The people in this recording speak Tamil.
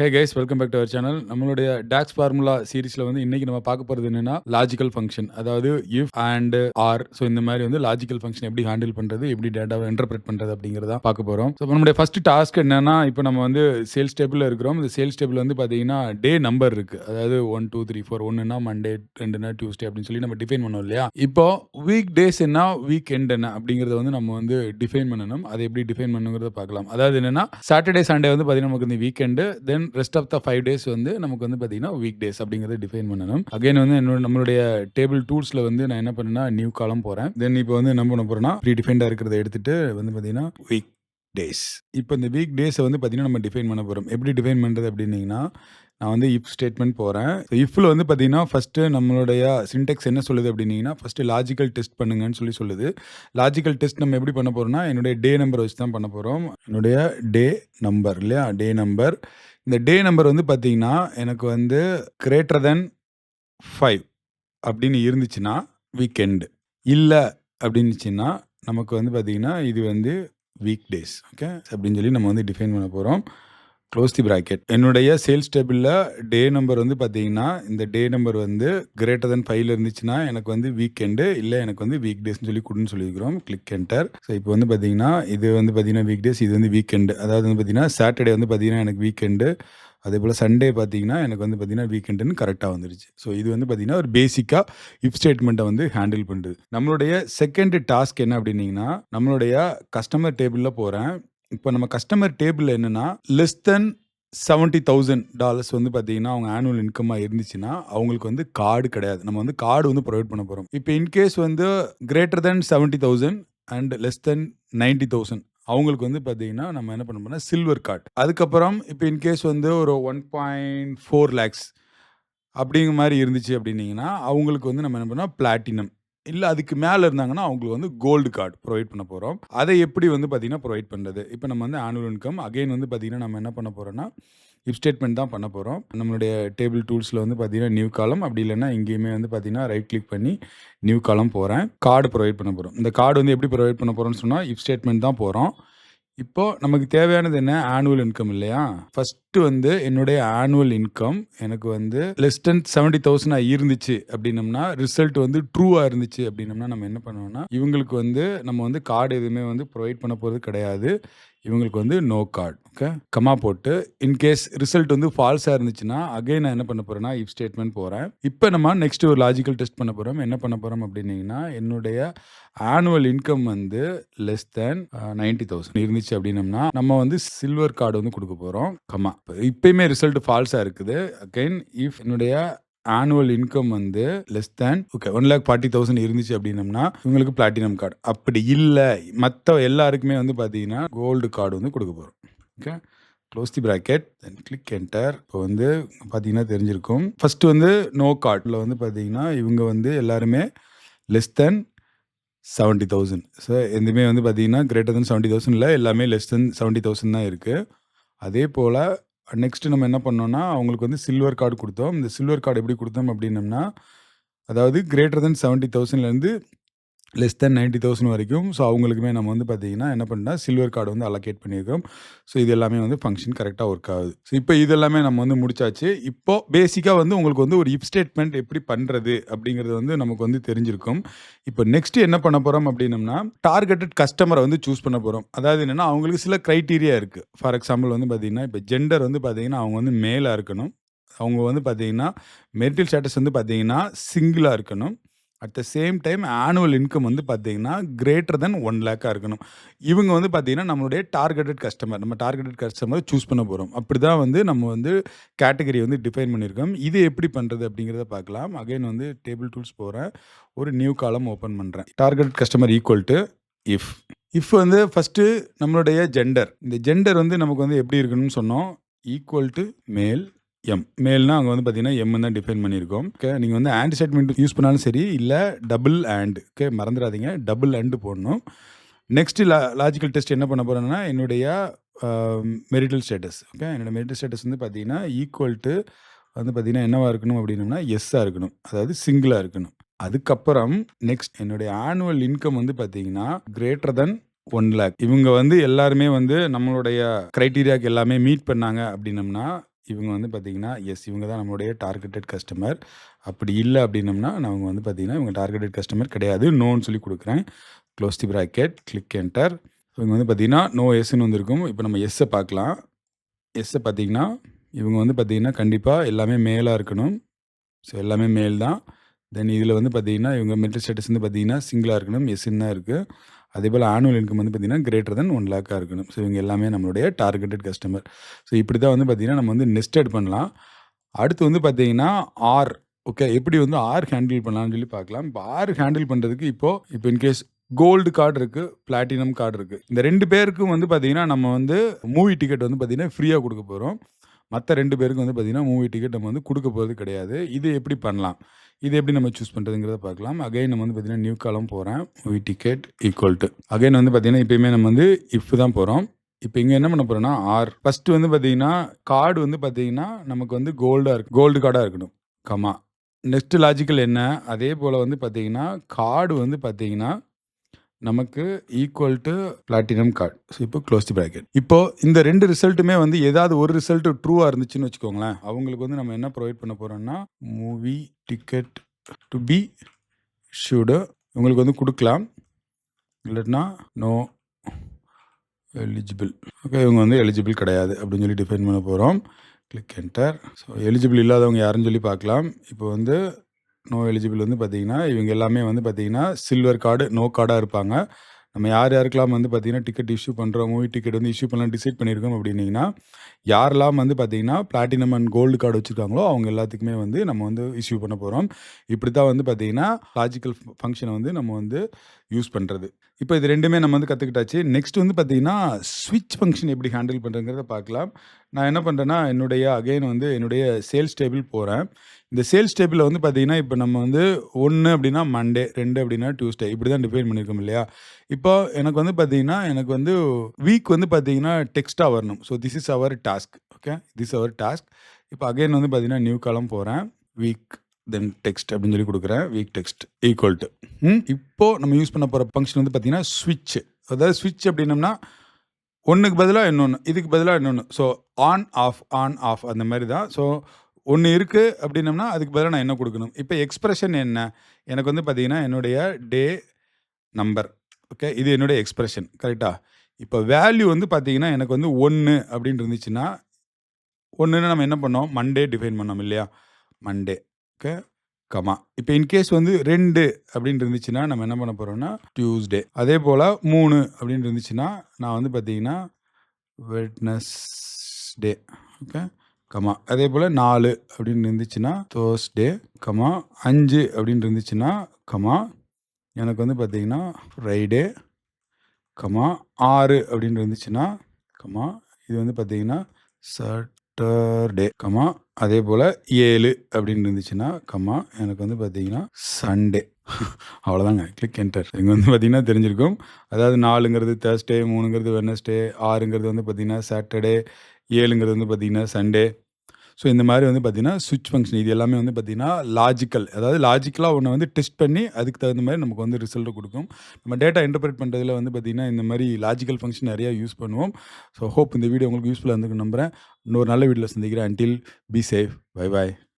Hey guys, welcome back to our channel. நம்மளுடைய டாக்ஸ் ஃபார்முலா சீரிஸ்ல இன்னைக்கு நம்ம பார்க்க போறது என்னன்னா லாஜிக்கல் ஃபங்க்ஷன். அதாவது இஃப் அண்ட் ஆர். ஸோ இந்த மாதிரி லாஜிக்கல் ஃபங்க்ஷன் எப்படி ஹேண்டில் பண்றது, எப்படி டேட்டாவை இன்டர்பிரட் பண்றது அப்படிங்கிறத பார்க்க போறோம். ஸோ நம்மளுடைய ஃபர்ஸ்ட் டாஸ்க் என்னன்னா, இப்போ நம்ம சேல்ஸ் டேபிள்ல இருக்கிறோம். இந்த சேல்ஸ் டேபிள் பாத்தீங்கன்னா டே நம்பர் இருக்கு. அதாவது 1 2 3 4 ஒன்னுனா மண்டே, 2னா டியூஸ்டே அப்படின்னு சொல்லி நம்ம டிஃபைன் பண்ணோம் இல்லையா. இப்போ வீக் டேஸ் என்ன, வீக் எண்ட் என்ன அப்படிங்கறத நம்ம டிஃபைன் பண்ணணும். அதை எப்படி டிஃபைன் பண்ணுங்கிறத பார்க்கலாம். அதாவது என்னன்னா சாட்டர்டே சண்டே பாத்தீங்கன்னா நமக்கு இந்த weekend, then rest of the 5 days நமக்கு பாத்தீங்கன்னா வீக் டேஸ் அப்படிங்கறத டிஃபைன் பண்ணணும். அகைன் நம்மளுடைய டேபிள் டூல்ஸ்ல நான் என்ன பண்ணேன்னா நியூ காலம் போறேன். தென் இப்போ என்ன பண்ண போறேன்னா ப்ரீ டிஃபைன்டா இருக்கிறத எடுத்துட்டு பாத்தீங்கன்னா வீக் டேஸ். இப்போ இந்த வீக் டேஸை பாத்தீங்கன்னா நம்ம டிஃபைன் பண்ண போறோம். எப்படி டிஃபைன் பண்றது அப்படின்னீங்கன்னா, நான் இஃப் ஸ்டேட்மெண்ட் போறேன். இஃப்ல பாத்தீங்கன்னா ஃபர்ஸ்ட் நம்மளுடைய சின்டெக்ஸ் என்ன சொல்லுது அப்படின்னீங்கன்னா, ஃபர்ஸ்ட் லாஜிக்கல் டெஸ்ட் பண்ணுங்கன்னு சொல்லுது. லாஜிக்கல் டெஸ்ட் நம்ம எப்படி பண்ண போறோம்னா, என்னுடைய டே நம்பர் வச்சு தான் பண்ண போறோம். என்னுடைய டே நம்பர் இல்லையா, டே நம்பர். இந்த டே நம்பர் பாத்தீங்கன்னா எனக்கு கிரேட்டர் தென் 5 அப்படின்னு இருந்துச்சுன்னா வீக்கெண்ட், இல்லை அப்படின்னுச்சுன்னா நமக்கு பாத்தீங்கன்னா இது வீக் டேஸ். ஓகே, அப்படின்னு சொல்லி நம்ம டிஃபைன் பண்ண போறோம். Close the bracket. என்னுடைய சேல்ஸ் டேபிளில் டே நம்பர் பார்த்தீங்கன்னா இந்த டே நம்பர் கிரேட்டர் தென் 5 இருந்துச்சுன்னா எனக்கு வீக்கெண்டு, இல்லை எனக்கு வீக் டேஸ்னு சொல்லி கொடுன்னு சொல்லியிருக்கிறோம். Click enter. ஸோ இப்போ பார்த்தீங்கன்னா இது பார்த்தீங்கன்னா வீக் டேஸ், இது வீக்கெண்டு. அதாவது பார்த்தீங்கன்னா சாட்டர்டே பார்த்தீங்கன்னா எனக்கு வீக்கெண்டு, அதே போல் சண்டே பார்த்தீங்கன்னா எனக்கு பார்த்தீங்கன்னா வீக்கெண்டுன்னு கரெக்டாக வந்துருச்சு. ஸோ இது பார்த்தீங்கன்னா ஒரு பேசிக்காக இஃப் ஸ்டேட்மெண்ட்டை ஹேண்டில் பண்ணுறது. நம்மளுடைய செகண்ட் டாஸ்க் என்ன அப்படின்னீங்கன்னா, நம்மளுடைய கஸ்டமர் டேபிளில் போகிறேன். இப்போ நம்ம கஸ்டமர் டேபிள் என்னன்னா லெஸ் தென் $70,000 பார்த்தீங்கன்னா அவங்க ஆனுவல் இன்கமாக இருந்துச்சுன்னா அவங்களுக்கு கார்டு கிடையாது. நம்ம கார்டு ப்ரொவைட் பண்ண போகிறோம். இப்போ in case greater than 70,000 and less than 90,000 அவங்களுக்கு பார்த்தீங்கன்னா நம்ம என்ன பண்ண போறோம்னா சில்வர் கார்டு. அதுக்கப்புறம் இப்போ இன்கேஸ் ஒரு 1.4 lakhs அப்படிங்கிற மாதிரி இருந்துச்சு அப்படின்னீங்கன்னா அவங்களுக்கு நம்ம என்ன பண்ணோம் பிளாட்டினம், இல்லை அதுக்கு மேலே இருந்தாங்கன்னா அவங்களுக்கு கோல்டு கார்டு ப்ரொவைட் பண்ண போகிறோம். அதை எப்படி பார்த்தீங்கன்னா ப்ரொவைட் பண்ணுறது. இப்போ நம்ம ஆனுவல் இன்கம் அகைன் பார்த்தீங்கன்னா நம்ம என்ன பண்ண போகிறோம்னா இஃப் ஸ்டேட்மெண்ட் தான் பண்ண போகிறோம். நம்மளுடைய டேபிள் டூல்ஸில் பார்த்தீங்கன்னா நியூ காலம், அப்படி இல்லைன்னா இங்கேயுமே பார்த்தீங்கன்னா ரைட் கிளிக் பண்ணி நியூ காலம் போகிறேன். கார்டு ப்ரொவைட் பண்ண போகிறோம். இந்த கார்டு எப்படி ப்ரொவைட் பண்ண போகிறோம்னு சொன்னால் இஃப் ஸ்டேட்மெண்ட் தான் போகிறோம். இப்போ நமக்கு தேவையானது என்ன, ஆனுவல் இன்கம் இல்லையா. ஃபர்ஸ்ட் என்னுடைய ஆனுவல் இன்கம் எனக்கு லெஸ் தென் 70,000 இருந்துச்சு அப்படின்னம்னா, ரிசல்ட் ட்ரூவா இருந்துச்சு அப்படின்னம்னா நம்ம என்ன பண்ணுவோம்னா இவங்களுக்கு நம்ம கார்டு எதுவுமே ப்ரொவைட் பண்ண போகிறது கிடையாது. இவங்களுக்கு நோ கார்டு. ஓகே, கமா போட்டு இன்கேஸ் ரிசல்ட் ஃபால்ஸாக இருந்துச்சுன்னா அகைன் நான் என்ன பண்ண போறேன்னா இஃப் ஸ்டேட்மெண்ட் போகிறேன். இப்போ நம்ம நெக்ஸ்ட் ஒரு லாஜிக்கல் டெஸ்ட் பண்ண போகிறோம். என்ன பண்ண போகிறோம் அப்படின்னீங்கன்னா, என்னுடைய ஆனுவல் இன்கம் லெஸ் தேன் 90,000 இருந்துச்சு அப்படின்னம்னா நம்ம சில்வர் கார்டு கொடுக்க போகிறோம். கமா, இப்பயுமே ரிசல்ட் ஃபால்ஸாக இருக்குது. அகைன் இஃப் என்னுடைய ஆனுவல் இன்கம் லெஸ் தேன் 1,40,000 இருந்துச்சு அப்படின்னம்னா இவங்களுக்கு பிளாட்டினம் கார்டு. அப்படி இல்லை மற்ற எல்லாருக்குமே பார்த்தீங்கன்னா கோல்டு கார்டு கொடுக்க போகிறோம். Okay, close the bracket, then click enter. இப்போ பார்த்தீங்கன்னா தெரிஞ்சிருக்கும். ஃபர்ஸ்ட் நோ கார்டில் பார்த்தீங்கன்னா இவங்க எல்லாருமே லெஸ் தென் 70,000. ஸோ எதுவுமே பார்த்தீங்கன்னா கிரேட்டர் தென் 70,000 இல்லை, எல்லாமே லெஸ் தென் 70,000 தான் இருக்குது. அதே போல் நெக்ஸ்ட் நம்ம என்ன பண்ணோம்னா அவங்களுக்கு சில்வர் கார்டு கொடுத்தோம். இந்த சில்வர் கார்டு எப்படி கொடுத்தோம் அப்படின்னம்னா, அதாவது கிரேட்டர் தென் 70,000லேருந்து லெஸ் தென் 90,000 வரைக்கும். ஸோ அவங்களுக்குமே நம்ம பார்த்தீங்கன்னா என்ன பண்ணா சில்வர் கார்டு அலோகேட் பண்ணியிருக்கோம். ஸோ இது எல்லாமே ஃபங்க்ஷன் கரெக்டாக ஒர்க் ஆகுது. ஸோ இப்போ இது எல்லாமே நம்ம முடிச்சாச்சு. இப்போ பேசிக்காக உங்களுக்கு ஒரு இஃப் ஸ்டேட்மெண்ட் எப்படி பண்ணுறது அப்படிங்கிறது நமக்கு தெரிஞ்சிருக்கும். இப்போ நெக்ஸ்ட் என்ன பண்ண போகிறோம் அப்படின்னம்னா, டார்கெட்டட் கஸ்டமரை சூஸ் பண்ண போகிறோம். அதாவது என்னென்னா அவங்களுக்கு சில க்ரைட்டீரியா இருக்குது. ஃபார் எக்ஸாம்பிள் பார்த்தீங்கன்னா இப்போ ஜெண்டர் பார்த்தீங்கன்னா அவங்க மேலாக இருக்கணும். அவங்க பார்த்தீங்கன்னா மெரிட்டல் ஸ்டேட்டஸ் பார்த்தீங்கன்னா சிங்கிளாக இருக்கணும். At the same time annual income பார்த்தீங்கன்னா கிரேட்டர் தென் 1 lakh இருக்கணும். இவங்க பார்த்தீங்கன்னா நம்மளுடைய டார்கெட்டட் கஸ்டமர். நம்ம டார்கெட்டட் கஸ்டமரை சூஸ் பண்ண போகிறோம். அப்படி தான் நம்ம கேட்டகரி டிஃபைன் பண்ணியிருக்கோம். இது எப்படி பண்ணுறது அப்படிங்கிறத பார்க்கலாம். அகைன் டேபிள் டூல்ஸ் போகிறேன். ஒரு நியூ காலம் ஓப்பன் பண்ணுறேன். Targeted customer equal to if. If first நம்மளுடைய ஜெண்டர். இந்த ஜெண்டர் நமக்கு எப்படி இருக்கணும்னு சொன்னோம், ஈக்குவல் டு மேல் எம். மேல்னா அங்கே பார்த்தீங்கன்னா எம் தான் டிஃபைன் பண்ணியிருக்கோம். ஓகே, நீங்கள் ஆண்ட் ஸ்டேட்மெண்ட் யூஸ் பண்ணாலும் சரி, இல்லை டபுள் ஆண்ட். ஓகே, மறந்துடாதீங்க, டபுள் ஆண்டு போடணும். நெக்ஸ்ட் லாஜிக்கல் டெஸ்ட் என்ன பண்ண போகிறேன்னா என்னுடைய மெரிட்டல் ஸ்டேட்டஸ். ஓகே, என்னோட மெரிட்டல் ஸ்டேட்டஸ் பார்த்தீங்கன்னா ஈக்குவல் டு பார்த்தீங்கன்னா என்னவா இருக்கணும் அப்படின்னம்னா எஸ்ஸாக இருக்கணும், அதாவது சிங்கிளாக இருக்கணும். அதுக்கப்புறம் நெக்ஸ்ட் என்னுடைய ஆனுவல் இன்கம் பார்த்தீங்கன்னா கிரேட்டர் தென் 1 lakh. இவங்க எல்லாருமே நம்மளுடைய கிரைட்டீரியாவுக்கு எல்லாமே மீட் பண்ணாங்க அப்படின்னம்னா இவங்க வந்து பார்த்தீங்கன்னா, எஸ் இவங்க தான் நம்மளுடைய டார்கெட்டட் கஸ்டமர். அப்படி இல்ல அப்படின்னம்னா, அவங்க வந்து பார்த்தீங்கன்னா, இவங்க டார்கெட்டட் கஸ்டமர் கிடையாது. நோன்னு சொல்லி குடுக்குறேன். Close the bracket, click enter. இவங்க வந்து பார்த்தீங்கன்னா, நோ எஸ்ன்னு வந்திருக்கும். இப்போ நம்ம எஸ்ஸ பார்க்கலாம். எஸ்ஸ பார்த்தீங்கன்னா, இவங்க வந்து பார்த்தீங்கன்னா, கண்டிப்பா எல்லாமே மேலா இருக்கணும். ஸோ எல்லாமே மேல் தான். தென் இதில வந்து பார்த்தீங்கன்னா, இவங்க மென்டல் ஸ்டேட்டஸ் வந்து பார்த்தீங்கன்னா, சிங்கிளா இருக்கணும். எஸ்ன்னு தான் இருக்கு. அதேபோல ஆனுவல் இன்கம் வந்து பார்த்தீங்கன்னா, கிரேட்டர் தென் 1,00,000 இருக்கணும். ஸோ இவங்க எல்லாமே நம்மளுடைய டார்கெட்டட் கஸ்டமர். ஸோ இப்படி தான் வந்து பார்த்தீங்கன்னா, நம்ம வந்து நெஸ்டட் பண்ணலாம். அடுத்து வந்து பார்த்தீங்கன்னா, ஆர் ஓகே. எப்படி வந்து ஆர் ஹேண்டில் பண்ணலாம்னு சொல்லி பார்க்கலாம். இப்போ ஆர் ஹேண்டில் பண்ணுறதுக்கு இப்போ இன்கேஸ் கோல்டு கார்டு இருக்கு, பிளாட்டினம் கார்டு இருக்கு. இந்த 2 பேருக்கும் வந்து பார்த்தீங்கன்னா, நம்ம வந்து மூவி டிக்கெட் வந்து பார்த்தீங்கன்னா, ஃப்ரீயா குடுக்க போறோம். மத்த 2 பேருக்கும் வந்து பார்த்தீங்கன்னா, மூவி டிக்கெட் நம்ம வந்து குடுக்க போறது கிடையாது. இது எப்படி பண்ணலாம்? இது எப்படி நம்ம சூஸ் பண்றதுங்கிறத பார்க்கலாம். அகைன் நம்ம வந்து பார்த்தீங்கன்னா, நியூ காலம் போறேன். Movie ticket equal to again வந்து பார்த்தீங்கன்னா, எப்பயுமே நம்ம வந்து இஃப் தான் போறோம். இப்ப இங்க என்ன பண்ண போறோம்னா, ஆர் ஃபர்ஸ்ட் வந்து பார்த்தீங்கன்னா, கார்டு வந்து பார்த்தீங்கன்னா, நமக்கு வந்து கோல்டு கார்டா இருக்கணும். கமா. நெக்ஸ்ட் லாஜிக்கல் என்ன? அதே போல வந்து பார்த்தீங்கன்னா, கார்டு வந்து பார்த்தீங்கன்னா, நமக்கு equal to platinum card. So இப்போ க்ளோஸ் தி பிராக்கெட். இப்போ இந்த 2 ரிசல்ட்டுமே வந்து ஏதாவது ஒரு ரிசல்ட் ட்ரூவா இருந்துச்சுன்னு வச்சுக்கோங்களேன். அவங்களுக்கு வந்து நம்ம என்ன ப்ரொவைட் பண்ண போறோம்னா, movie ticket to be issued உங்களுக்கு வந்து குடுக்கலாம். இல்லாட்டினா நோ எலிஜிபிள். ஓகே. இவங்க வந்து எலிஜிபிள் கிடையாது அப்படின்னு சொல்லி டிஃபைன் பண்ண போறோம். Click enter. ஸோ எலிஜிபிள் இல்லாதவங்க யாருன்னு சொல்லி பார்க்கலாம். இப்போ வந்து நோ எலிஜிபிள் வந்து பார்த்தீங்கன்னா, இவங்க எல்லாமே வந்து பார்த்தீங்கன்னா, சில்வர் கார்டு, நோ கார்டா இருப்பாங்க. நம்ம யார் யாருக்கெல்லாம் வந்து பார்த்தீங்கன்னா, டிக்கெட் இஷ்யூ பண்றோம், மூவி டிக்கெட் வந்து இஷ்யூ பண்ணலாம் டிசைட் பண்ணியிருக்கோம் அப்படின்னீங்கன்னா, யாரெல்லாம் வந்து பார்த்தீங்கன்னா, பிளாட்டினம் அண்ட் கோல்டு கார்டு வச்சிருக்காங்களோ, அவங்க எல்லாத்துக்குமே வந்து நம்ம வந்து இஷ்யூ பண்ண போறோம். இப்படி தான் வந்து பார்த்தீங்கன்னா, லாஜிக்கல் ஃபங்ஷன வந்து நம்ம வந்து யூஸ் பண்றது. இப்போ இது 2மே நம்ம வந்து கத்துக்கிட்டாச்சு. நெக்ஸ்ட் வந்து பார்த்தீங்கன்னா, ஸ்விட்ச் ஃபங்ஷன் எப்படி ஹேண்டில் பண்றதுங்கிறத பார்க்கலாம். நான் என்ன பண்றேன்னா, என்னுடைய சேல்ஸ் டேபிள் போறேன். இந்த சேல்ஸ் டேபிள்ல வந்து பார்த்தீங்கன்னா, இப்போ நம்ம வந்து 1 அப்படின்னா மண்டே, 2 அப்படின்னா டியூஸ்டே இப்படி தான் டிஃபைன் பண்ணியிருக்கோம் இல்லையா? இப்போ எனக்கு வந்து பார்த்தீங்கன்னா, எனக்கு வந்து வீக் வந்து பார்த்தீங்கன்னா, டெக்ஸ்ட்டா வரணும். So this is our task. Okay. This our task. இப்போ அகைன் வந்து பார்த்தீங்கன்னா, நியூ காலம் போறேன். வீக் தென் டெக்ஸ்ட் அப்படின்னு சொல்லி குடுக்குறேன். வீக் டெக்ஸ்ட் ஈக்குவல் டூ இப்போ நம்ம யூஸ் பண்ண போற ஃபங்ஷன் வந்து பார்த்தீங்கன்னா, ஸ்விட்ச். அதாவது ஸ்விட்ச் அப்படின்னம்னா, 1க்கு பதிலா இன்னொன்னு, இதுக்கு பதிலா இன்னொன்னு. ஸோ ஆன், ஆஃப் அந்த மாரி தான். ஸோ 1 இருக்கு அப்படின்னம்னா, அதுக்கு பதிலா நான் என்ன குடுக்கணும்? இப்போ எக்ஸ்பிரஷன் என்ன? எனக்கு வந்து பார்த்தீங்கன்னா, என்னுடைய டே நம்பர். ஓகே. இது என்னுடைய எக்ஸ்பிரஷன். கரெக்ட்டா? இப்போ வேல்யூ வந்து பார்த்தீங்கன்னா, எனக்கு வந்து 1 அப்படின்னு இருந்துச்சுன்னா, 1ன்னு நம்ம என்ன பண்ணோம்? மண்டே டிஃபைன் பண்ணோம் இல்லையா? மண்டே. ஓகே. கமா. இப்போ இன்கேஸ் வந்து 2 அப்படின்னு இருந்துச்சுன்னா, நம்ம என்ன பண்ண போறோம்னா, டியூஸ்டே. அதேபோல 3 அப்படின்னு இருந்துச்சுன்னா, நான் வந்து பார்த்தீங்கன்னா, வெட்னஸ்டே. ஓகே. கமா. அதேபோல 4 அப்படின்னு இருந்துச்சுன்னா, தர்ஸ்டே. கமா. 5 அப்படின்னு இருந்துச்சுன்னா, கமா. எனக்கு வந்து பார்த்தீங்கன்னா, ஃப்ரைடே. கமா. 6 அப்படின்னு இருந்துச்சுன்னா, கமா. இது வந்து பார்த்தீங்கன்னா, சாட்டர்டே. கமா. அதேபோல 7 அப்படின்னு இருந்துச்சுன்னா, கமா. எனக்கு வந்து பார்த்தீங்கன்னா, சண்டே. அவ்வளோதாங்க. Click enter. இங்க வந்து பார்த்தீங்கன்னா தெரிஞ்சிருக்கும். அதாவது 4ங்கிறது தர்ஸ்டே, 3ங்கிறது வெட்னஸ்டே, 6ங்கிறது வந்து பார்த்தீங்கன்னா சாட்டர்டே, 7ங்கிறது வந்து பார்த்தீங்கன்னா சண்டே. ஸோ இந்த மாரி வந்து பார்த்தீங்கன்னா, ஸ்விட்ச் ஃபங்ஷன் இது எல்லாமே வந்து பார்த்தீங்கன்னா, லாஜிக்கல். அதாவது லாஜிக்கலா ஒண்ண வந்து டெஸ்ட் பண்ணி, அதுக்கு தகுந்த மாரி நமக்கு வந்து ரிசல்ட் குடுக்கும். நம்ம டேட்டா இன்டர்பிரெட் பண்றதுல வந்து பார்த்தீங்கன்னா, இந்த மாரி லாஜிக்கல் ஃபங்ஷன் நெறைய யூஸ் பண்ணுவோம். ஸோ ஹோப் இந்த வீடியோ உங்களுக்கு யூஸ்ஃபுல்லா இருந்திருக்கும்னு நம்புறேன். இன்னொரு நல்ல வீடியோல சந்திக்கிறேன். Until be safe. Bye bye.